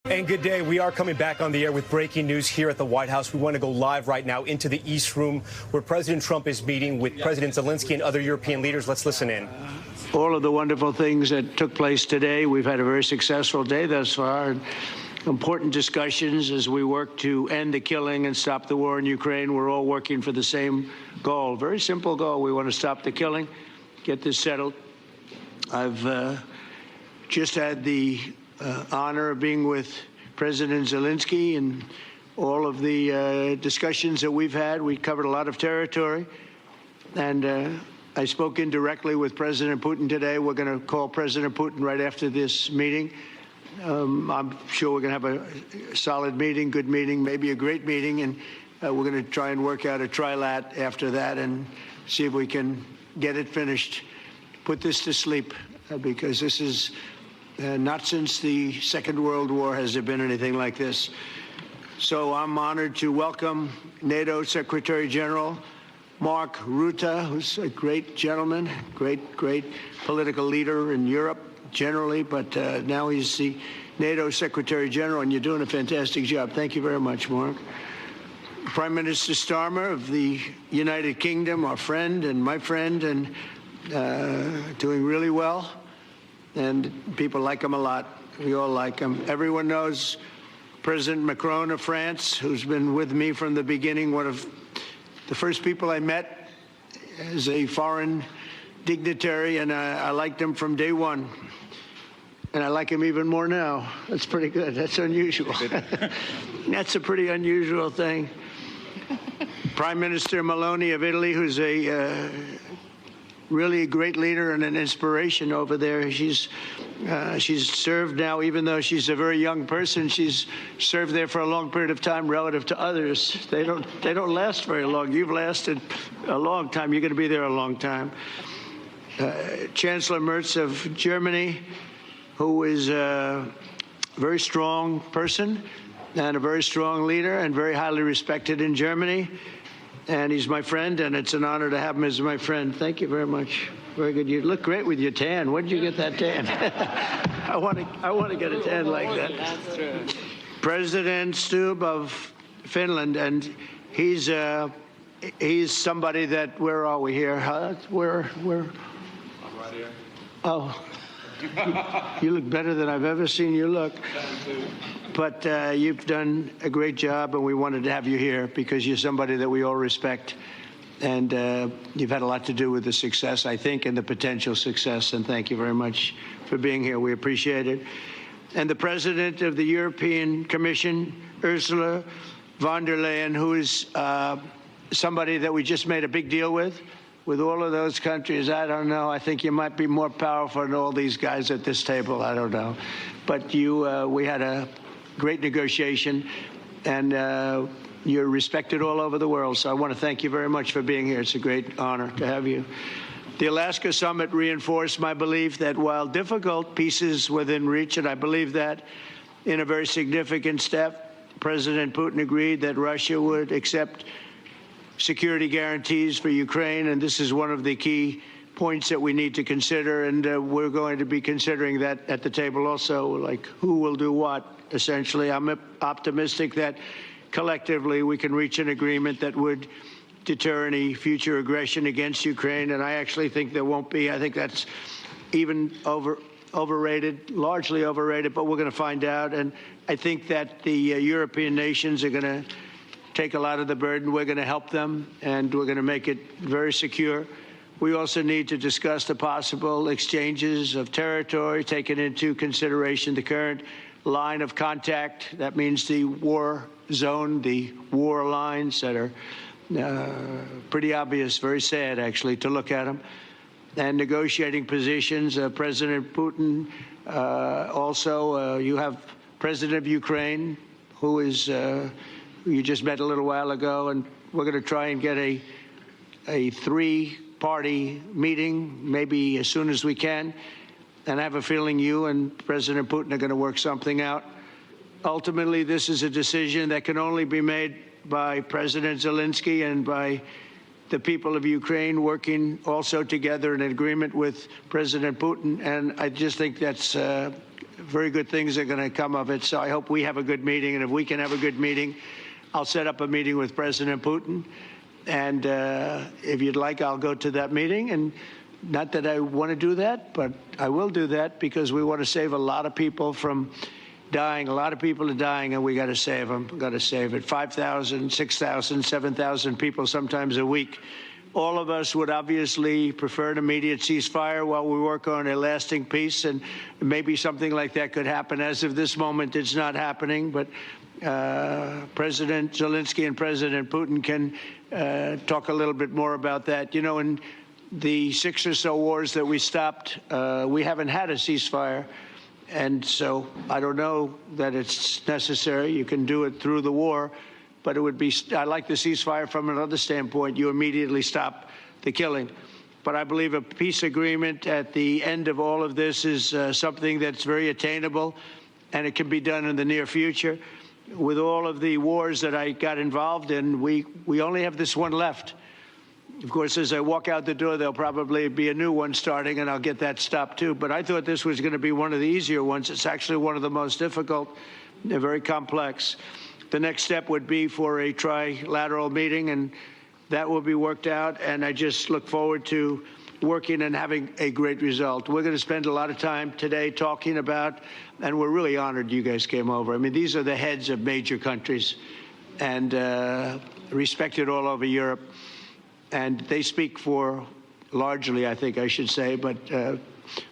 And good day. We are coming back on the air with breaking news here at the White House. We want to go live right now into the East Room where President Trump is meeting with President Zelenskyy and other European leaders. Let's listen in. All of the wonderful things that took place today. We've had a very successful day thus far. Important discussions as we work to end the killing and stop the war in Ukraine. We're all working for the same goal. Very simple goal. We want to stop the killing, get this settled. I've just had the honor of being with President Zelenskyy and all of the discussions that we've had. We covered a lot of territory, and I spoke indirectly with President Putin today. We're going to call President Putin right after this meeting. I'm sure we're going to have a solid meeting, good meeting, maybe a great meeting, and we're going to try and work out a trilat after that and see if we can get it finished, put this to sleep, because this is not since the Second World War has there been anything like this. So I'm honored to welcome NATO Secretary General Mark Rutte, who's a great gentleman, great political leader in Europe generally, but now he's the NATO Secretary General, and you're doing a fantastic job. Thank you very much, Mark. Prime Minister Starmer of the United Kingdom, our friend and my friend, and doing really well. And people like him a lot. We all like him. Everyone knows President Macron of France, who's been with me from the beginning, one of the first people I met as a foreign dignitary, and I liked him from day one. And I like him even more now. That's pretty good. That's unusual. That's a pretty unusual thing. Prime Minister Meloni of Italy, who's a really a great leader and an inspiration over there. She's served now, even though she's a very young person, she's served there for a long period of time relative to others. They don't last very long. You've lasted a long time. You're going to be there a long time. Chancellor Merz of Germany, who is a very strong person and a very strong leader and very highly respected in Germany. And he's my friend, and it's an honor to have him as my friend. Thank you very much. Very good. You look great with your tan. Where did you get that tan? I want to get a tan like that. That's true. President Stubb of Finland, and he's somebody that, where are we here? Huh? Where? I'm right here. Oh. You look better than I've ever seen you look. But you've done a great job, and we wanted to have you here because you're somebody that we all respect. And you've had a lot to do with the success, I think, and the potential success. And thank you very much for being here. We appreciate it. And the President of the European Commission, Ursula von der Leyen, who is somebody that we just made a big deal with all of those countries. I don't know. I think you might be more powerful than all these guys at this table. I don't know. But we had a great negotiation, and you're respected all over the world. So I want to thank you very much for being here. It's a great honor to have you. The Alaska summit reinforced my belief that while difficult, peace is within reach, and I believe that in a very significant step, President Putin agreed that Russia would accept security guarantees for Ukraine, and this is one of the key points that we need to consider, and we're going to be considering that at the table also, like who will do what, essentially. I'm optimistic that collectively we can reach an agreement that would deter any future aggression against Ukraine, and I actually think there won't be. I think that's even overrated, largely overrated, but we're going to find out, and I think that the European nations are going to take a lot of the burden. We're going to help them, and we're going to make it very secure. We also need to discuss the possible exchanges of territory, taking into consideration the current line of contact. That means the war zone, the war lines that are pretty obvious, very sad, actually, to look at them. And negotiating positions. President Putin, also, you have President of Ukraine, who is you just met a little while ago, and we're going to try and get a three-party meeting, maybe as soon as we can. And I have a feeling you and President Putin are going to work something out. Ultimately, this is a decision that can only be made by President Zelenskyy and by the people of Ukraine working also together in agreement with President Putin. And I just think that's very good things are going to come of it. So I hope we have a good meeting. And if we can have a good meeting, I'll set up a meeting with President Putin. And if you'd like, I'll go to that meeting. And not that I want to do that, but I will do that because we want to save a lot of people from dying. A lot of people are dying, and we got to save them. We got to save it. 5,000, 6,000, 7,000 people sometimes a week. All of us would obviously prefer an immediate ceasefire while we work on a lasting peace, and maybe something like that could happen. As of this moment, it's not happening, but President Zelenskyy and President Putin can talk a little bit more about that. You know, in the 6 or so wars that we stopped, we haven't had a ceasefire. And so I don't know that it's necessary. You can do it through the war, but it would be, I like the ceasefire from another standpoint. You immediately stop the killing. But I believe a peace agreement at the end of all of this is something that's very attainable, and it can be done in the near future. With all of the wars that I got involved in, we only have this one left. Of course, as I walk out the door, there'll probably be a new one starting, and I'll get that stopped, too. But I thought this was going to be one of the easier ones. It's actually one of the most difficult. They're very complex. The next step would be for a trilateral meeting, and that will be worked out. And I just look forward to working and having a great result. We're going to spend a lot of time today talking about, and we're really honored you guys came over. I mean, these are the heads of major countries and respected all over Europe. And they speak for, largely, I think I should say, but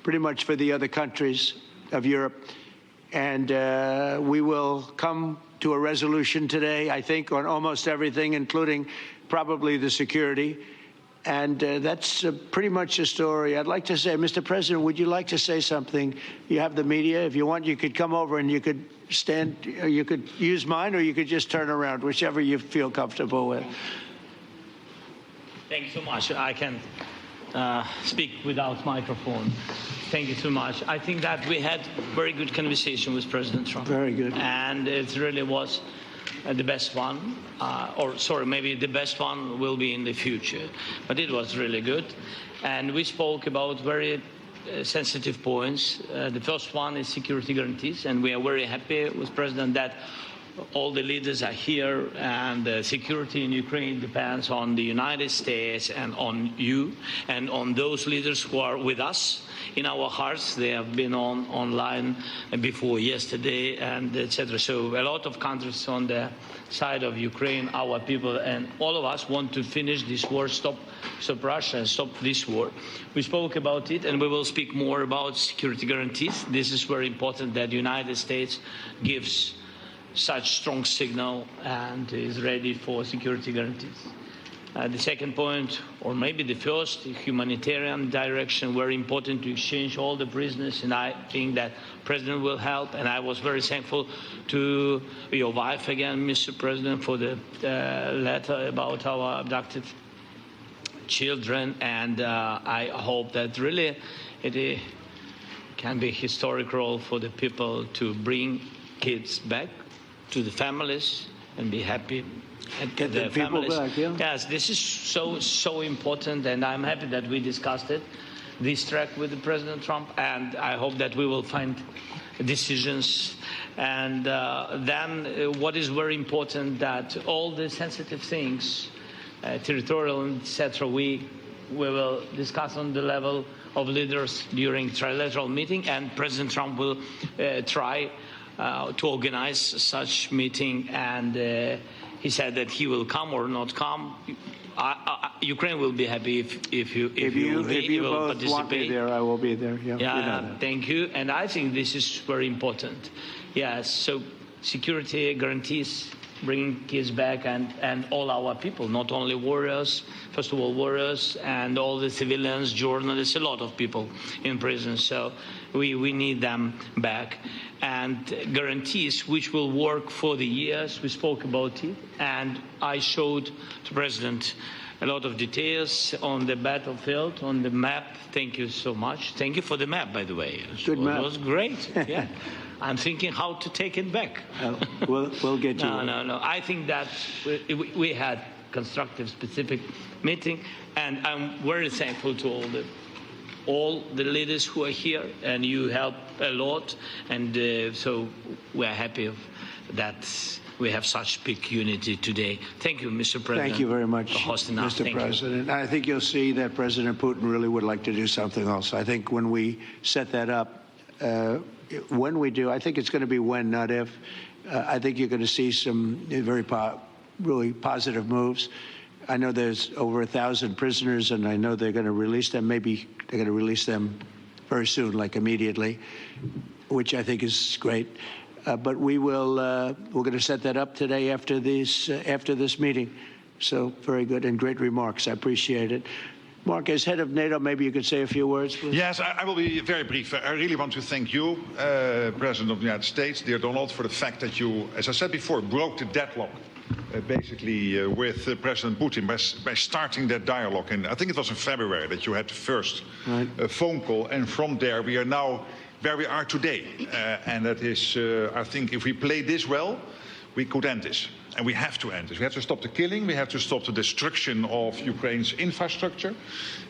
pretty much for the other countries of Europe. And we will come to a resolution today, I think, on almost everything, including probably the security. And that's pretty much the story. I'd like to say, Mr. President, would you like to say something? You have the media. If you want, you could come over and you could stand, you could use mine, or you could just turn around, whichever you feel comfortable with. Thank you so much. I can speak without microphone. Thank you so much. I think that we had very good conversation with President Trump. Very good. And it really was the best one. Or sorry, maybe the best one will be in the future. But it was really good. And we spoke about very sensitive points. The first one is security guarantees. And we are very happy with President that all the leaders are here, and the security in Ukraine depends on the United States and on you and on those leaders who are with us in our hearts. They have been online before yesterday, and etc. So a lot of countries on the side of Ukraine, our people, and all of us want to finish this war, stop Russia, and stop this war. We spoke about it, and we will speak more about security guarantees. This is very important that the United States gives such strong signal and is ready for security guarantees. The second point, or maybe the first, humanitarian direction, very important to exchange all the prisoners, and I think that President will help. And I was very thankful to your wife again, Mr. President, for the letter about our abducted children, and I hope that really it can be a historic role for the people to bring kids back to the families and be happy and get the people back. Yeah. Yes, this is so important, and I'm happy that we discussed it, this track with the President Trump, and I hope that we will find decisions. And then what is very important, that all the sensitive things, territorial, etc., we will discuss on the level of leaders during trilateral meeting, and President Trump will try to organize such meeting, and he said that he will come or not come. Ukraine will be happy if you will both want me there, I will be there. Yeah, yeah, you know, thank you. And I think this is very important. Yes, so security guarantees, bringing kids back, and all our people, not only warriors, first of all warriors, and all the civilians, journalists, a lot of people in prison. So we need them back. And guarantees which will work for the years. We spoke about it, and I showed the President a lot of details on the battlefield, on the map. Thank you so much. Thank you for the map, by the way. Good map. It was great. Yeah. I'm thinking how to take it back. We'll get you. No. I think that we had constructive, specific meeting, and I'm very thankful to all the all the leaders who are here, and you help a lot, and so we're happy that we have such big unity today. Thank you, Mr. President. Thank you very much, for hosting us. Mr. President. I think you'll see that President Putin really would like to do something else. I think when we set that up, when we do, I think it's going to be when, not if. I think you're going to see some really positive moves. I know there's over 1,000 prisoners, and I know they're going to release them. Maybe they're going to release them very soon, like immediately, which I think is great. But we're going to set that up today after this meeting. So very good and great remarks. I appreciate it. Mark, as head of NATO, maybe you could say a few words, please. Yes, I will be very brief. I really want to thank you, President of the United States, dear Donald, for the fact that you, as I said before, broke the deadlock, basically, with President Putin by starting that dialogue. And I think it was in February that you had the first phone call. And from there, we are now where we are today. And that is, I think, if we play this well, we could end this. And we have to end this. We have to stop the killing. We have to stop the destruction of Ukraine's infrastructure.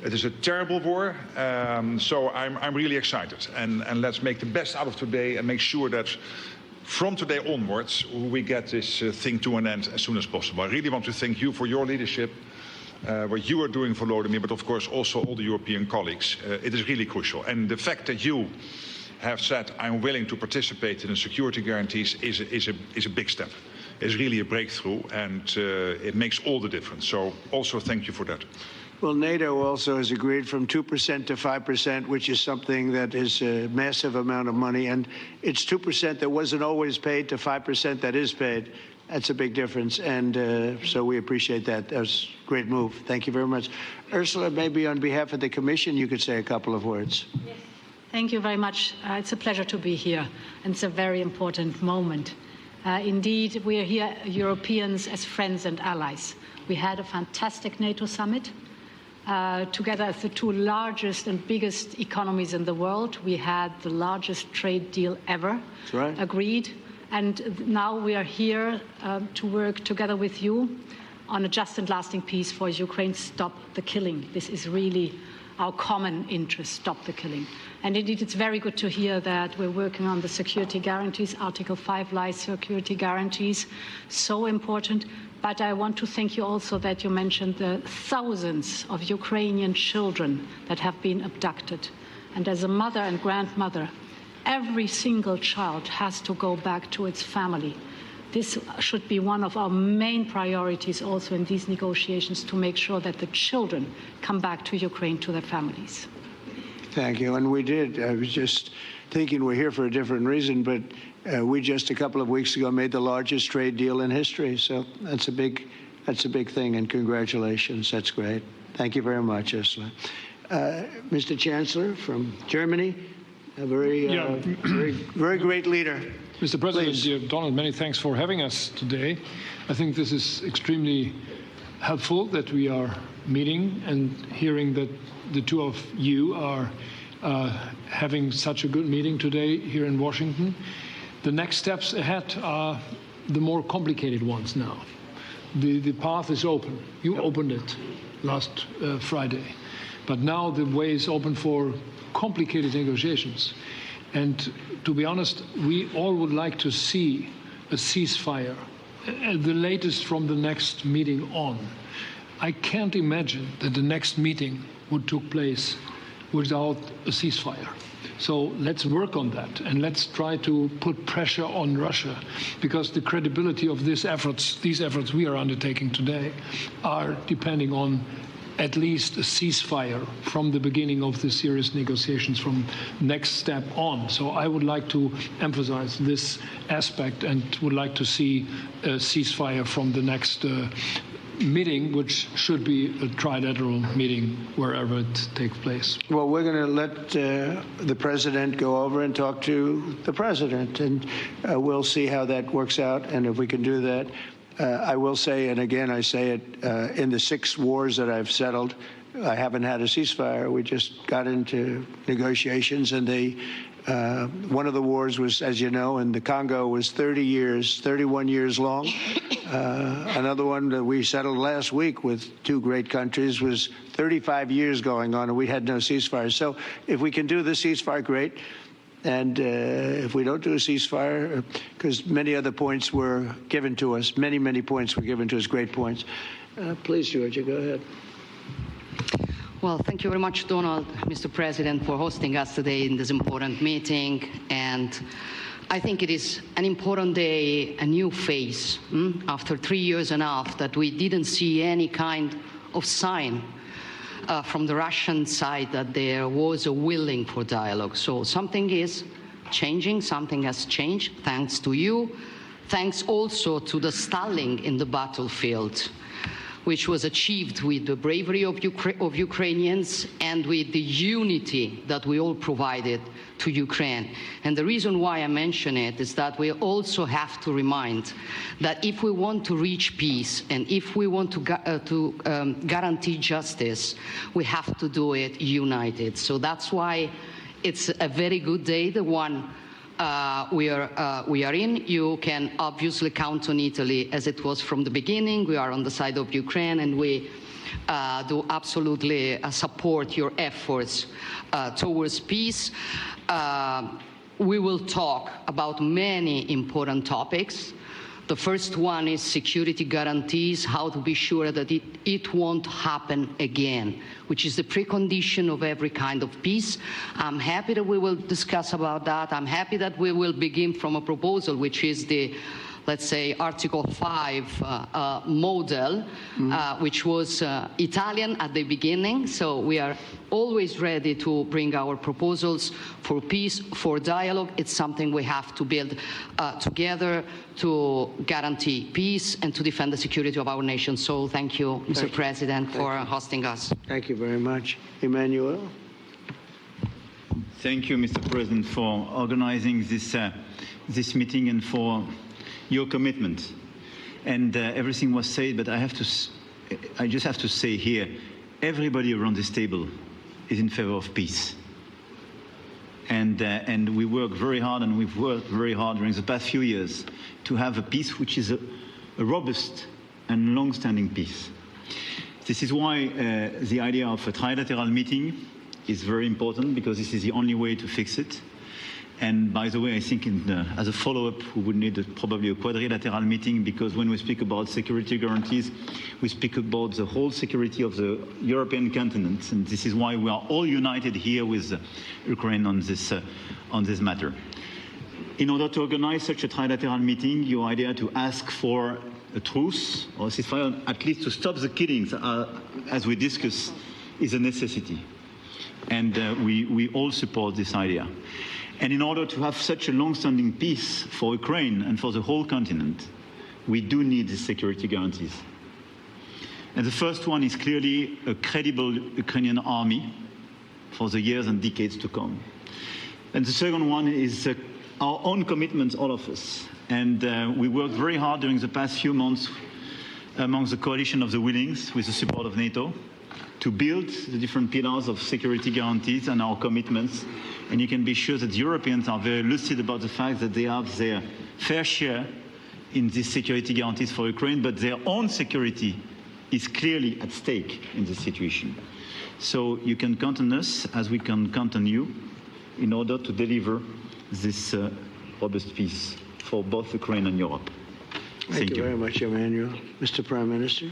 It is a terrible war. So I'm really excited. And let's make the best out of today and make sure that from today onwards, we get this thing to an end as soon as possible. I really want to thank you for your leadership, what you are doing for Volodymyr, but of course also all the European colleagues. It is really crucial. And the fact that you have said, I'm willing to participate in the security guarantees is a big step. It's really a breakthrough, and it makes all the difference. So also thank you for that. Well, NATO also has agreed from 2% to 5%, which is something that is a massive amount of money. And it's 2% that wasn't always paid to 5% that is paid. That's a big difference. And so we appreciate that. That was a great move. Thank you very much. Ursula, maybe on behalf of the Commission, you could say a couple of words. Yes. Thank you very much. It's a pleasure to be here. And it's a very important moment. Indeed, we are here, Europeans, as friends and allies. We had a fantastic NATO summit. Together as the two largest and biggest economies in the world, we had the largest trade deal ever agreed. And now we are here to work together with you on a just and lasting peace for Ukraine. Stop the killing. This is really our common interest, stop the killing. And indeed, it's very good to hear that we're working on the security guarantees, Article 5 lies security guarantees, so important. But I want to thank you also that you mentioned the thousands of Ukrainian children that have been abducted. And as a mother and grandmother, every single child has to go back to its family. This should be one of our main priorities also in these negotiations, to make sure that the children come back to Ukraine, to their families. Thank you. And we did. I was just thinking we're here for a different reason, but we just a couple of weeks ago made the largest trade deal in history. So that's a big thing, and congratulations. That's great. Thank you very much, Ursula. Mr. Chancellor from Germany, a very great leader. Mr. President, Please. dear Donald, many thanks for having us today. I think this is extremely helpful that we are meeting and hearing that the two of you are having such a good meeting today here in Washington. The next steps ahead are the more complicated ones now. The path is open. You opened it last Friday. But now the way is open for complicated negotiations. And to be honest, we all would like to see a ceasefire, the latest from the next meeting on. I can't imagine that the next meeting would take place without a ceasefire. So let's work on that, and let's try to put pressure on Russia, because the credibility of these efforts we are undertaking today, are depending on at least a ceasefire from the beginning of the serious negotiations from next step on. So I would like to emphasize this aspect and would like to see a ceasefire from the next meeting, which should be a trilateral meeting wherever it takes place. Well, we're going to let the president go over and talk to the president, and we'll see how that works out, and if we can do that. I will say, and again I say it, in the 6 wars that I've settled, I haven't had a ceasefire. We just got into negotiations, and they One of the wars was, as you know, in the Congo was 31 years long. Another one that we settled last week with two great countries was 35 years going on, and we had no ceasefire. So if we can do the ceasefire, great. And if we don't do a ceasefire, because many other points were given to us, many points were given to us, great points. Please, Georgia, go ahead. Well, thank you very much, Donald, Mr. President, for hosting us today in this important meeting. And I think it is an important day, a new phase, after 3 years and a half that we didn't see any kind of sign from the Russian side that there was a willing for dialogue. So something is changing, something has changed, thanks to you. Thanks also to the stalling in the battlefield, which was achieved with the bravery of Ukrainians and with the unity that we all provided to Ukraine. And the reason why I mention it is that we also have to remind that if we want to reach peace and if we want to guarantee justice, we have to do it united. So that's why it's a very good day, the one we are in. You can obviously count on Italy as it was from the beginning. We are on the side of Ukraine, and we do absolutely support your efforts towards peace. We will talk about many important topics. The first one is security guarantees, how to be sure that it won't happen again, which is the precondition of every kind of peace. I'm happy that we will discuss about that. I'm happy that we will begin from a proposal, which is the, let's say, Article 5 model, which was Italian at the beginning. So we are always ready to bring our proposals for peace, for dialogue. It's something we have to build together to guarantee peace and to defend the security of our nation. So thank you, Mr. President, for hosting us. Thank you very much. Emmanuel? Thank you, Mr. President, for organizing this meeting and for your commitment. And everything was said, but I just have to say here, everybody around this table is in favor of peace. And we work very hard, and we've worked very hard during the past few years to have a peace which is a robust and long-standing peace. This is why the idea of a trilateral meeting is very important, because this is the only way to fix it. And by the way, I think as a follow-up, we would need probably a quadrilateral meeting, because when we speak about security guarantees, we speak about the whole security of the European continent. And this is why we are all united here with Ukraine on this matter. In order to organize such a trilateral meeting, your idea to ask for a truce or a ceasefire, at least to stop the killings, as we discussed, is a necessity. And we all support this idea. And in order to have such a long-standing peace for Ukraine and for the whole continent, we do need the security guarantees. And the first one is clearly a credible Ukrainian army for the years and decades to come. And the second one is our own commitments, all of us. And we worked very hard during the past few months among the coalition of the willings, with the support of NATO, to build the different pillars of security guarantees and our commitments. And you can be sure that the Europeans are very lucid about the fact that they have their fair share in these security guarantees for Ukraine, but their own security is clearly at stake in this situation. So you can count on us, as we can count on you, in order to deliver this robust peace for both Ukraine and Europe. Thank you very much, Emmanuel. Mr. Prime Minister.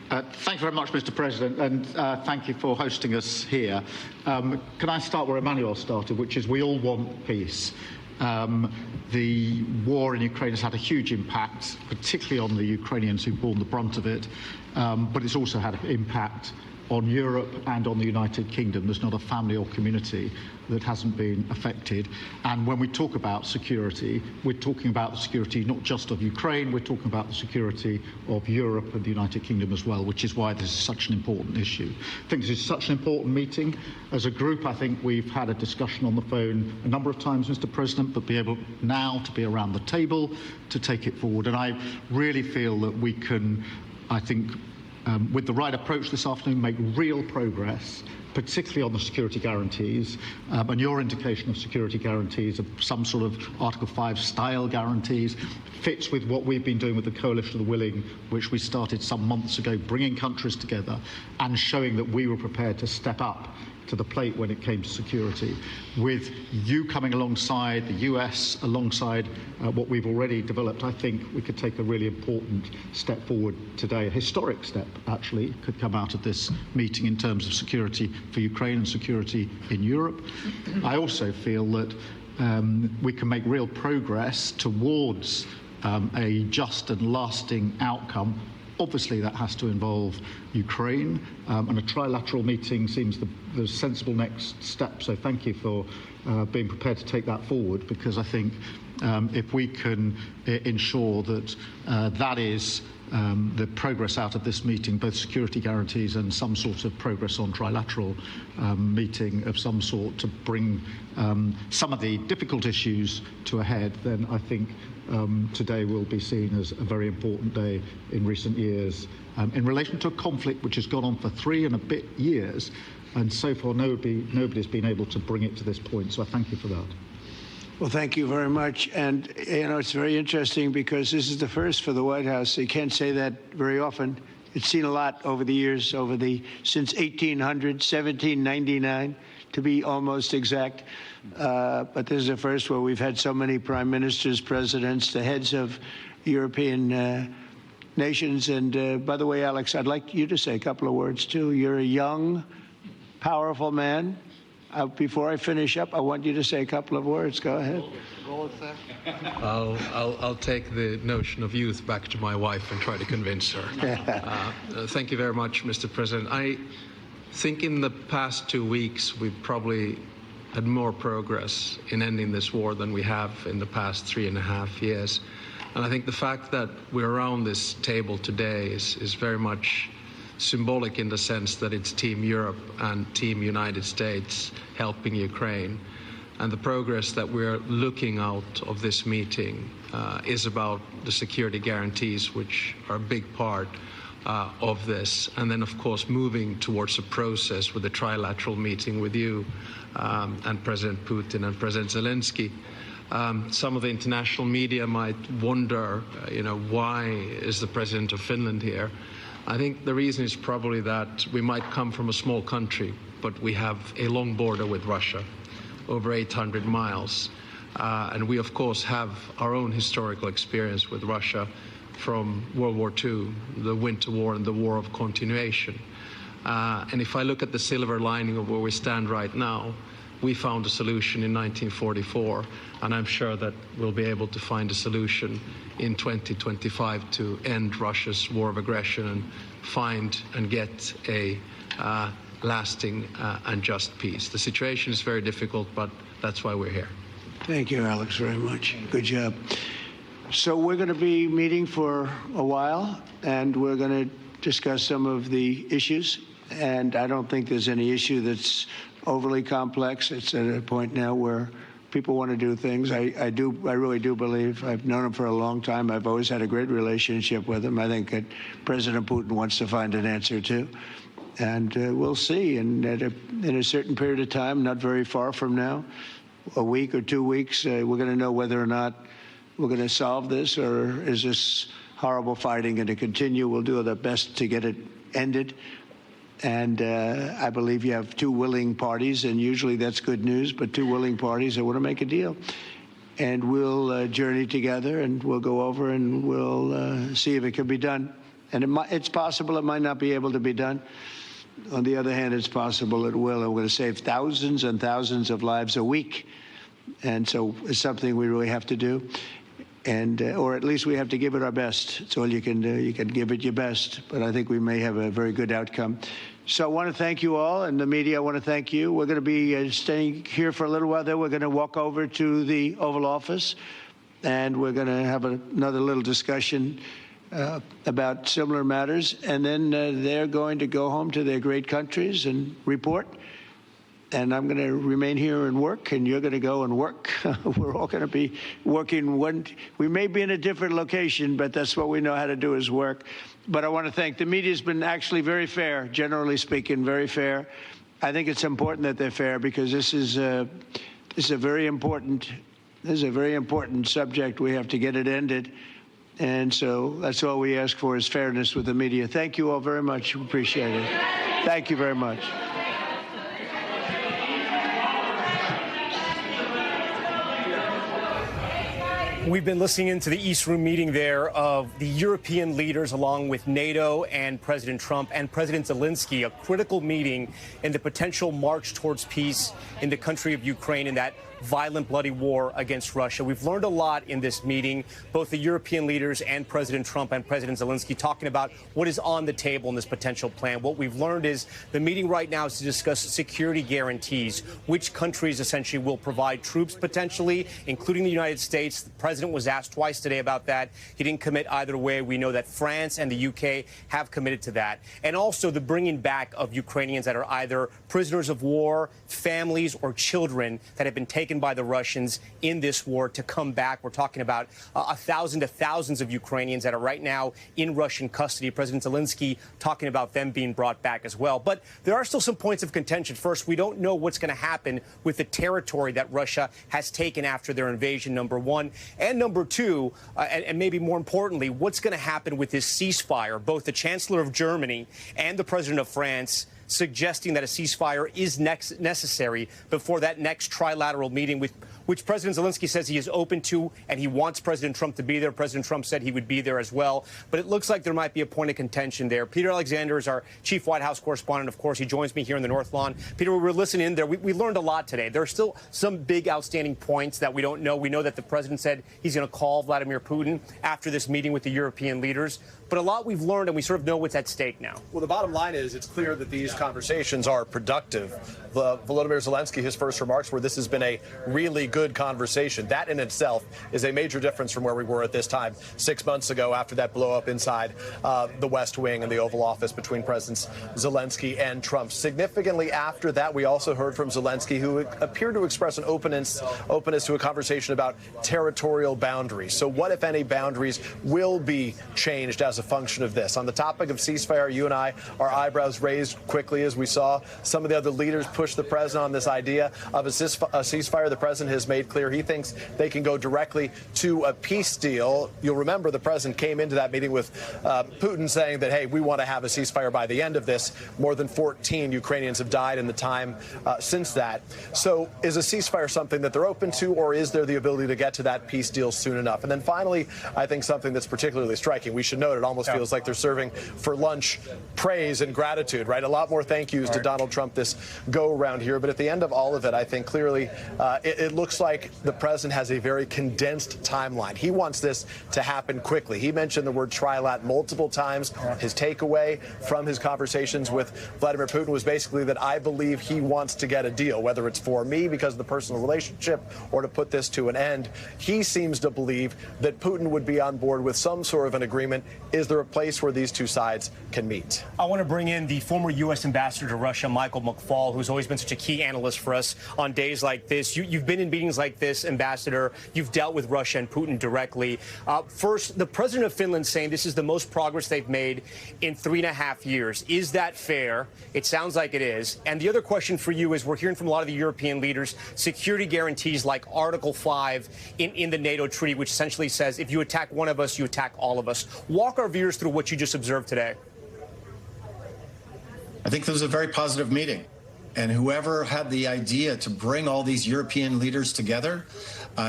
Thank you very much, Mr. President, and thank you for hosting us here. Can I start where Emmanuel started, which is we all want peace. The war in Ukraine has had a huge impact, particularly on the Ukrainians who've borne the brunt of it, but it's also had an impact on Europe and on the United Kingdom. There's not a family or community that hasn't been affected. And when we talk about security, we're talking about the security not just of Ukraine, we're talking about the security of Europe and the United Kingdom as well, which is why this is such an important issue. I think this is such an important meeting. As a group, I think we've had a discussion on the phone a number of times, Mr. President, but be able now to be around the table to take it forward. And I really feel that we can, I think, with the right approach this afternoon, make real progress particularly on the security guarantees, and your indication of security guarantees of some sort of Article 5 style guarantees fits with what we've been doing with the Coalition of the Willing, which we started some months ago, bringing countries together and showing that we were prepared to step up to the plate when it came to security. With you coming alongside, the US alongside what we've already developed, I think we could take a really important step forward today. A historic step, actually, could come out of this meeting in terms of security for Ukraine and security in Europe. I also feel that we can make real progress towards a just and lasting outcome. Obviously, that has to involve Ukraine, and a trilateral meeting seems the sensible next step. So thank you for being prepared to take that forward, because I think if we can ensure that that is the progress out of this meeting, both security guarantees and some sort of progress on trilateral meeting of some sort to bring some of the difficult issues to a head, then I think today will be seen as a very important day in recent years in relation to a conflict which has gone on for 3 and a bit years, and so far nobody's been able to bring it to this point. So I thank you for that. Well, thank you very much. And, you know, it's very interesting because this is the first for the White House. You can't say that very often. It's seen a lot over the years, since 1800, 1799, to be almost exact. But this is the first where we've had so many prime ministers, presidents, the heads of European nations. And by the way, Alex, I'd like you to say a couple of words, too. You're a young, powerful man. Before I finish up, I want you to say a couple of words. Go ahead. I'll take the notion of youth back to my wife and try to convince her. Thank you very much, Mr. President. I think in the past 2 weeks, we've probably had more progress in ending this war than we have in the past 3.5 years. And I think the fact that we're around this table today is very much symbolic in the sense that it's Team Europe and Team United States helping Ukraine. And the progress that we're looking out of this meeting is about the security guarantees, which are a big part of this. And then, of course, moving towards a process with a trilateral meeting with you and President Putin and President Zelenskyy. Some of the international media might wonder, why is the President of Finland here? I think the reason is probably that we might come from a small country, but we have a long border with Russia, over 800 miles. And we, of course, have our own historical experience with Russia from World War II, the Winter War and the War of Continuation. And if I look at the silver lining of where we stand right now, we found a solution in 1944, and I'm sure that we'll be able to find a solution in 2025 to end Russia's war of aggression and find and get a lasting and just peace. The situation is very difficult, but that's why we're here. Thank you, Alex, very much. Good job. So we're going to be meeting for a while, and we're going to discuss some of the issues. And I don't think there's any issue that's overly complex. It's at a point now where people want to do things. I really do believe. I've known him for a long time. I've always had a great relationship with him. I think that President Putin wants to find an answer too. And we'll see. And in a certain period of time, not very far from now, a week or 2 weeks, we're going to know whether or not we're going to solve this, or is this horrible fighting going to continue? We'll do our best to get it ended. And I believe you have two willing parties, and usually that's good news, but two willing parties that want to make a deal. And we'll journey together, and we'll go over, and we'll see if it can be done. And it's possible it might not be able to be done. On the other hand, it's possible it will. And we're going to save thousands and thousands of lives a week. And so it's something we really have to do. And, or at least we have to give it our best. It's all you can do. You can give it your best. But I think we may have a very good outcome. So I want to thank you all. And the media, I want to thank you. We're going to be staying here for a little while. Then we're going to walk over to the Oval Office. And we're going to have another little discussion about similar matters. And then they're going to go home to their great countries and report. And I'm going to remain here and work, and you're going to go and work. We're all going to be working. We may be in a different location, but that's what we know how to do is work. But I want to thank the media. Has been actually very fair, generally speaking, very fair. I think it's important that they're fair because this is a very important subject. We have to get it ended. And so that's all we ask for is fairness with the media. Thank you all very much. Appreciate it. Thank you very much. We've been listening into the East Room meeting there of the European leaders along with NATO and President Trump and President Zelenskyy, a critical meeting in the potential march towards peace in the country of Ukraine in that violent, bloody war against Russia. We've learned a lot in this meeting, both the European leaders and President Trump and President Zelenskyy talking about what is on the table in this potential plan. What we've learned is the meeting right now is to discuss security guarantees, which countries essentially will provide troops potentially, including the United States. The president was asked twice today about that. He didn't commit either way. We know that France and the UK have committed to that. And also the bringing back of Ukrainians that are either prisoners of war, families, or children that have been taken by the Russians in this war to come back. We're talking about 1,000 to thousands of Ukrainians that are right now in Russian custody. President Zelenskyy talking about them being brought back as well. But there are still some points of contention. First, we don't know what's going to happen with the territory that Russia has taken after their invasion, number one. And number two, and maybe more importantly, what's going to happen with this ceasefire? Both the Chancellor of Germany and the President of France suggesting that a ceasefire is necessary before that next trilateral meeting, which President Zelenskyy says he is open to, and he wants President Trump to be there. President Trump said he would be there as well. But it looks like there might be a point of contention there. Peter Alexander is our chief White House correspondent. Of course, he joins me here in the North Lawn. Peter, we were listening in there. We learned a lot today. There are still some big outstanding points that we don't know. We know that the president said he's going to call Vladimir Putin after this meeting with the European leaders. But a lot we've learned, and we sort of know what's at stake now. Well, the bottom line is it's clear that these conversations are productive. Volodymyr Zelenskyy, his first remarks were this has been a really good conversation. That in itself is a major difference from where we were at this time 6 months ago after that blow-up inside the West Wing and the Oval Office between Presidents Zelenskyy and Trump. Significantly after that, we also heard from Zelenskyy, who appeared to express an openness to a conversation about territorial boundaries. So what, if any, boundaries will be changed as a function of this? On the topic of ceasefire, you and I, our eyebrows raised quickly as we saw some of the other leaders push the president on this idea of a ceasefire. The president has made clear he thinks they can go directly to a peace deal. You'll remember the president came into that meeting with Putin saying that, hey, we want to have a ceasefire by the end of this. More than 14 Ukrainians have died in the time since that. So is a ceasefire something that they're open to, or is there the ability to get to that peace deal soon enough? And then finally, I think something that's particularly striking, we should note it almost feels like they're serving for lunch praise and gratitude, right? A lot more thank yous to Donald Trump this go-around here. But at the end of all of it, I think clearly it looks like the president has a very condensed timeline. He wants this to happen quickly. He mentioned the word trilat multiple times. His takeaway from his conversations with Vladimir Putin was basically that I believe he wants to get a deal, whether it's for me because of the personal relationship or to put this to an end. He seems to believe that Putin would be on board with some sort of an agreement. Is there a place where these two sides can meet? I want to bring in the former U.S. ambassador to Russia, Michael McFaul, who's always been such a key analyst for us on days like this. You've been in meetings like this, Ambassador. You've dealt with Russia and Putin directly. First, the president of Finland saying this is the most progress they've made in 3.5 years. Is that fair? It sounds like it is. And the other question for you is we're hearing from a lot of the European leaders security guarantees like Article 5 in the NATO treaty, which essentially says if you attack one of us, you attack all of us. Walk our viewers through what you just observed today. I think this was a very positive meeting. And whoever had the idea to bring all these European leaders together,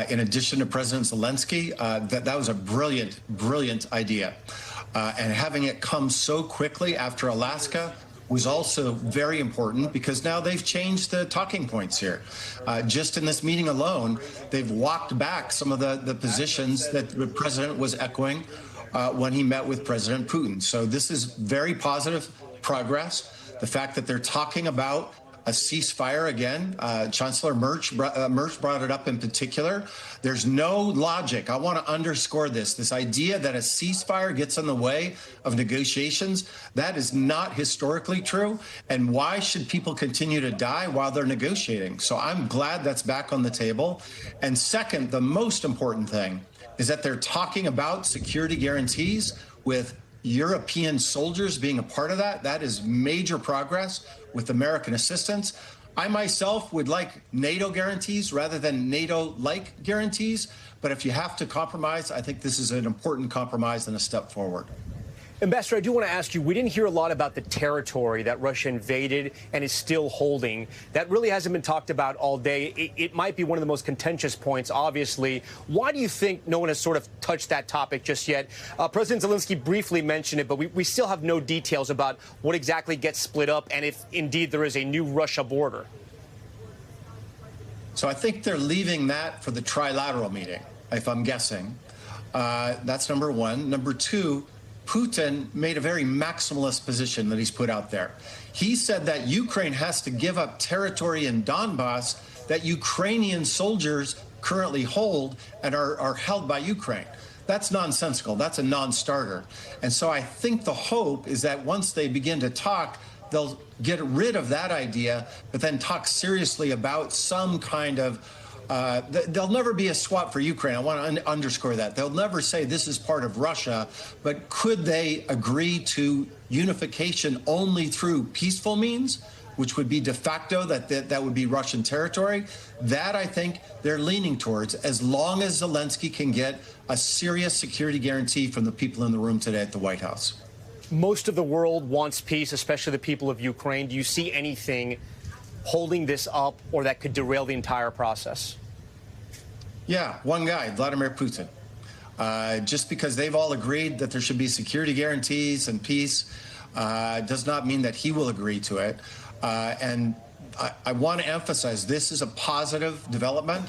in addition to President Zelenskyy, that was a brilliant, brilliant idea. And having it come so quickly after Alaska was also very important because now they've changed the talking points here. Just in this meeting alone, they've walked back some of the positions that the president was echoing when he met with President Putin. So this is very positive progress. The fact that they're talking about a ceasefire again, Chancellor Merz brought it up in particular. There's no logic. I want to underscore this idea that a ceasefire gets in the way of negotiations, that is not historically true. And why should people continue to die while they're negotiating? So I'm glad that's back on the table. And second, the most important thing is that they're talking about security guarantees with European soldiers being a part of that. That is major progress with American assistance. I myself would like NATO guarantees rather than NATO-like guarantees. But if you have to compromise, I think this is an important compromise and a step forward. Ambassador, I do want to ask you, we didn't hear a lot about the territory that Russia invaded and is still holding. That really hasn't been talked about all day. It might be one of the most contentious points, obviously. Why do you think no one has sort of touched that topic just yet? President Zelenskyy briefly mentioned it, but we still have no details about what exactly gets split up and if indeed there is a new Russia border. So I think they're leaving that for the trilateral meeting, if I'm guessing. That's number one. Number two, Putin made a very maximalist position that he's put out there. He said that Ukraine has to give up territory in Donbass that Ukrainian soldiers currently hold and are held by Ukraine. That's nonsensical. That's a non-starter. And so I think the hope is that once they begin to talk, they'll get rid of that idea, but then talk seriously about some kind of there'll never be a swap for Ukraine. I want to underscore that. They'll never say this is part of Russia, but could they agree to unification only through peaceful means, which would be de facto that would be Russian territory? That, I think, they're leaning towards, as long as Zelenskyy can get a serious security guarantee from the people in the room today at the White House. Most of the world wants peace, especially the people of Ukraine. Do you see anything holding this up or that could derail the entire process? Yeah, one guy, Vladimir Putin. Just because they've all agreed that there should be security guarantees and peace does not mean that he will agree to it. And I want to emphasize this is a positive development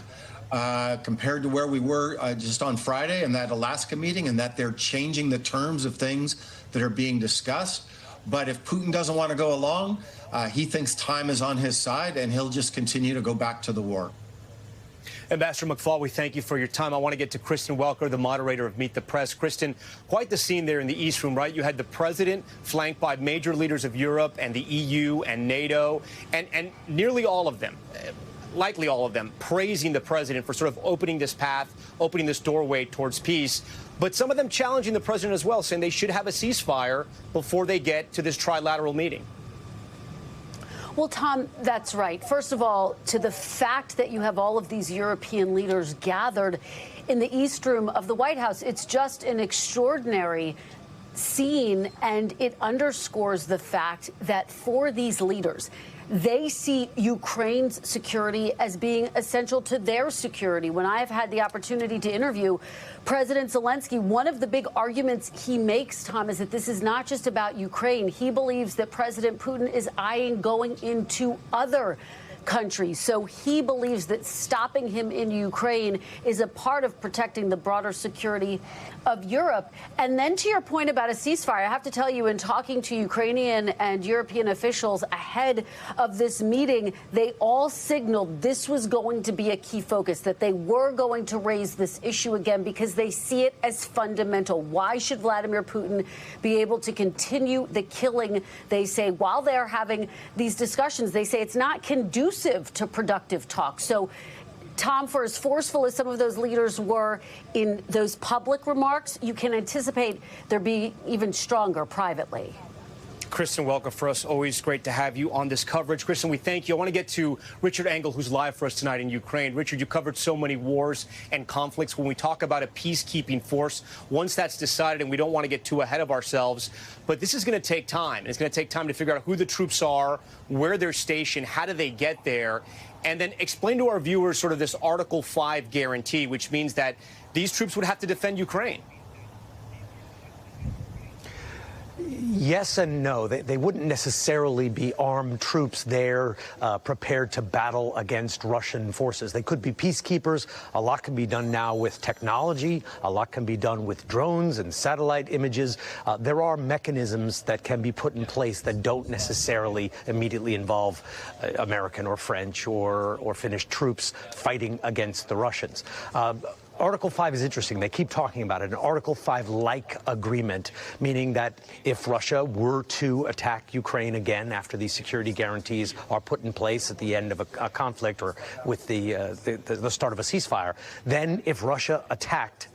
compared to where we were just on Friday in that Alaska meeting, and that they're changing the terms of things that are being discussed. But if Putin doesn't want to go along, he thinks time is on his side, and he'll just continue to go back to the war. Ambassador McFaul, we thank you for your time. I want to get to Kristen Welker, the moderator of Meet the Press. Kristen, quite the scene there in the East Room, right? You had the president flanked by major leaders of Europe and the EU and NATO, and nearly all of them, likely all of them, praising the president for sort of opening this path, opening this doorway towards peace. But some of them challenging the president as well, saying they should have a ceasefire before they get to this trilateral meeting. Well, Tom, that's right. First of all, to the fact that you have all of these European leaders gathered in the East Room of the White House, it's just an extraordinary scene, and it underscores the fact that for these leaders, they see Ukraine's security as being essential to their security. When I have had the opportunity to interview President Zelenskyy, one of the big arguments he makes, Tom, is that this is not just about Ukraine. He believes that President Putin is eyeing going into other countries. So he believes that stopping him in Ukraine is a part of protecting the broader security of Europe. And then to your point about a ceasefire, I have to tell you, in talking to Ukrainian and European officials ahead of this meeting, they all signaled this was going to be a key focus, that they were going to raise this issue again because they see it as fundamental. Why should Vladimir Putin be able to continue the killing? They say while they're having these discussions, they say it's not conducive to productive talk. So, Tom, for as forceful as some of those leaders were in those public remarks, you can anticipate they'll be even stronger privately. Kristen Welker, for us, always great to have you on this coverage. Kristen, we thank you. I want to get to Richard Engel, who's live for us tonight in Ukraine. Richard, you covered so many wars and conflicts. When we talk about a peacekeeping force, once that's decided, and we don't want to get too ahead of ourselves, but this is going to take time. It's going to take time to figure out who the troops are, where they're stationed, how do they get there, and then explain to our viewers sort of this Article 5 guarantee, which means that these troops would have to defend Ukraine. Yes and no. They wouldn't necessarily be armed troops there prepared to battle against Russian forces. They could be peacekeepers. A lot can be done now with technology. A lot can be done with drones and satellite images. There are mechanisms that can be put in place that don't necessarily immediately involve American or French or Finnish troops fighting against the Russians. Article 5 is interesting. They keep talking about it. An Article 5-like agreement, meaning that if Russia were to attack Ukraine again after these security guarantees are put in place at the end of a conflict or with the start of a ceasefire, then if Russia attacked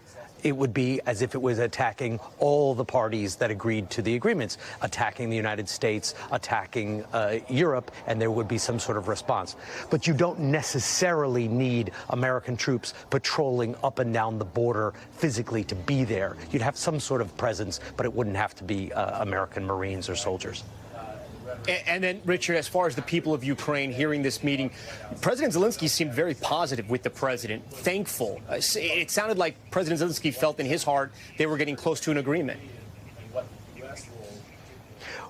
it would be as if it was attacking all the parties that agreed to the agreements, attacking the United States, attacking Europe, and there would be some sort of response. But you don't necessarily need American troops patrolling up and down the border physically to be there. You'd have some sort of presence, but it wouldn't have to be American Marines or soldiers. And then, Richard, as far as the people of Ukraine hearing this meeting, President Zelenskyy seemed very positive with the president, thankful. It sounded like President Zelenskyy felt in his heart they were getting close to an agreement.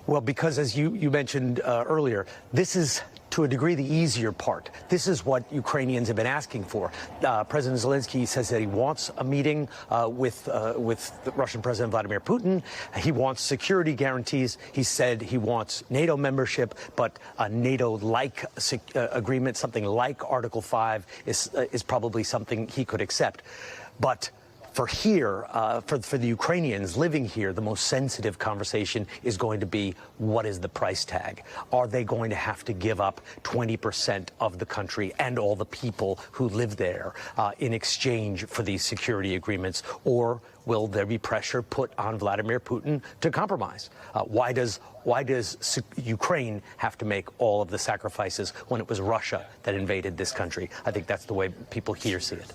Well, because as you mentioned earlier, this is, to a degree, the easier part. This is what Ukrainians have been asking for. President Zelenskyy says that he wants a meeting with the Russian President Vladimir Putin. He wants security guarantees. He said he wants NATO membership, but a NATO-like agreement, something like Article 5, is probably something he could accept. But for the Ukrainians living here, the most sensitive conversation is going to be, what is the price tag? Are they going to have to give up 20% of the country and all the people who live there in exchange for these security agreements? Or will there be pressure put on Vladimir Putin to compromise? Why does Ukraine have to make all of the sacrifices when it was Russia that invaded this country? I think that's the way people here see it.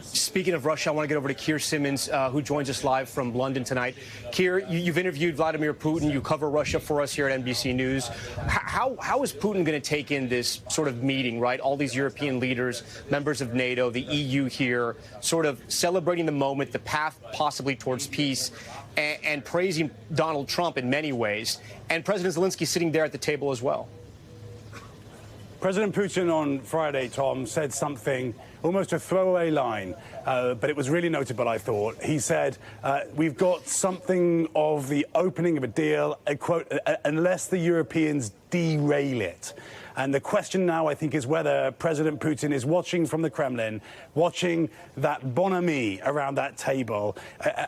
Speaking of Russia, I want to get over to Keir Simmons, who joins us live from London tonight. Keir, you've interviewed Vladimir Putin. You cover Russia for us here at NBC News. How is Putin going to take in this sort of meeting, right? All these European leaders, members of NATO, the EU here, sort of celebrating the moment, the path possibly towards peace, and praising Donald Trump in many ways. And President Zelenskyy sitting there at the table as well. President Putin on Friday, Tom, said something, almost a throwaway line, but it was really notable, I thought. He said, we've got something of the opening of a deal, a quote, unless the Europeans derail it. And the question now, I think, is whether President Putin is watching from the Kremlin, watching that bonhomie around that table,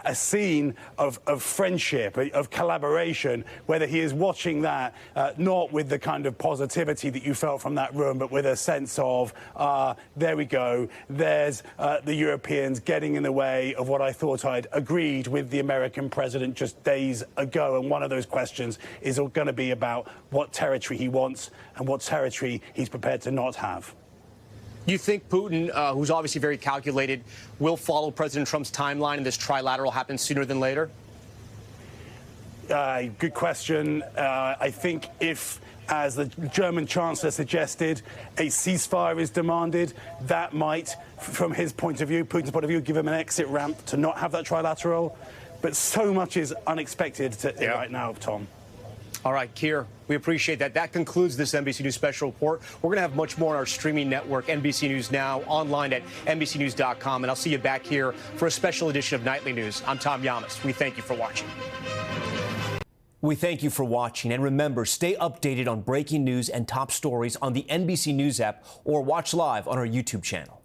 a scene of friendship, of collaboration, whether he is watching that not with the kind of positivity that you felt from that room, but with a sense of, there we go, there's the Europeans getting in the way of what I thought I'd agreed with the American president just days ago. And one of those questions is going to be about what territory he wants and what territory he's prepared to not have. You think Putin, who's obviously very calculated, will follow President Trump's timeline and this trilateral happens sooner than later? Good question. I think if, as the German Chancellor suggested, a ceasefire is demanded, that might, from his point of view, Putin's point of view, give him an exit ramp to not have that trilateral. But so much is unexpected right now, Tom. All right, Keir, we appreciate that. That concludes this NBC News special report. We're going to have much more on our streaming network, NBC News Now, online at NBCNews.com. And I'll see you back here for a special edition of Nightly News. I'm Tom Yamas. We thank you for watching. We thank you for watching. And remember, stay updated on breaking news and top stories on the NBC News app or watch live on our YouTube channel.